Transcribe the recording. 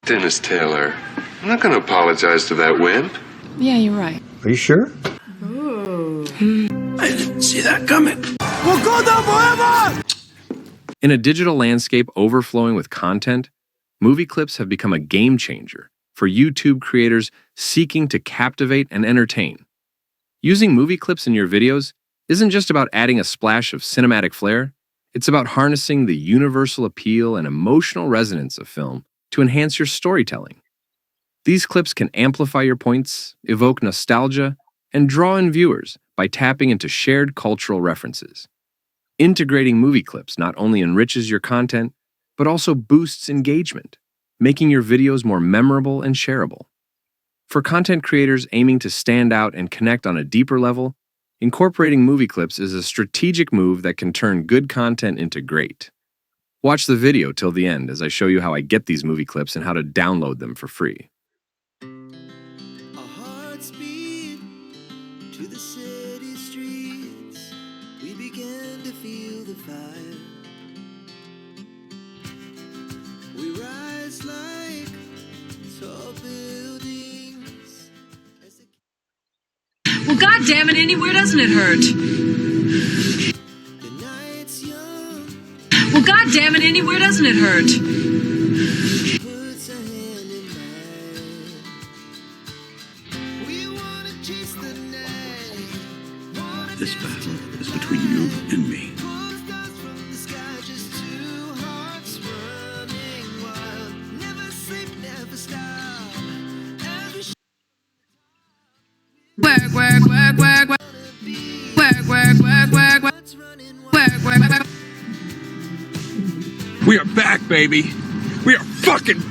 Dennis Taylor, I'm not going to apologize to that wimp. Yeah, you're right. Are you sure? Ooh. I didn't see that coming. In a digital landscape overflowing with content, movie clips have become a game changer for YouTube creators seeking to captivate and entertain. Using movie clips in your videos isn't just about adding a splash of cinematic flair, it's about harnessing the universal appeal and emotional resonance of film to enhance your storytelling. These clips can amplify your points, evoke nostalgia, and draw in viewers by tapping into shared cultural references. Integrating movie clips not only enriches your content, but also boosts engagement, making your videos more memorable and shareable. For content creators aiming to stand out and connect on a deeper level, incorporating movie clips is a strategic move that can turn good content into great. Watch the video till the end as I show you how I get these movie clips and how to download them for free. A heart speed to the city streets. We began to feel the fire. We rise like tall buildings. Well, God damn it, anywhere doesn't it hurt? The night's young. Well, God damn it, anywhere doesn't it hurt? Puts a hand in mine. We wanna chase the night. Wanna This battle is between you and me. pull stars from the sky, just two hearts running wild. Never sleep, never stop. As we Work, work, work, work, work, work, work, work, work, work, shots running wild. work, work, work. We are back, baby. We are fucking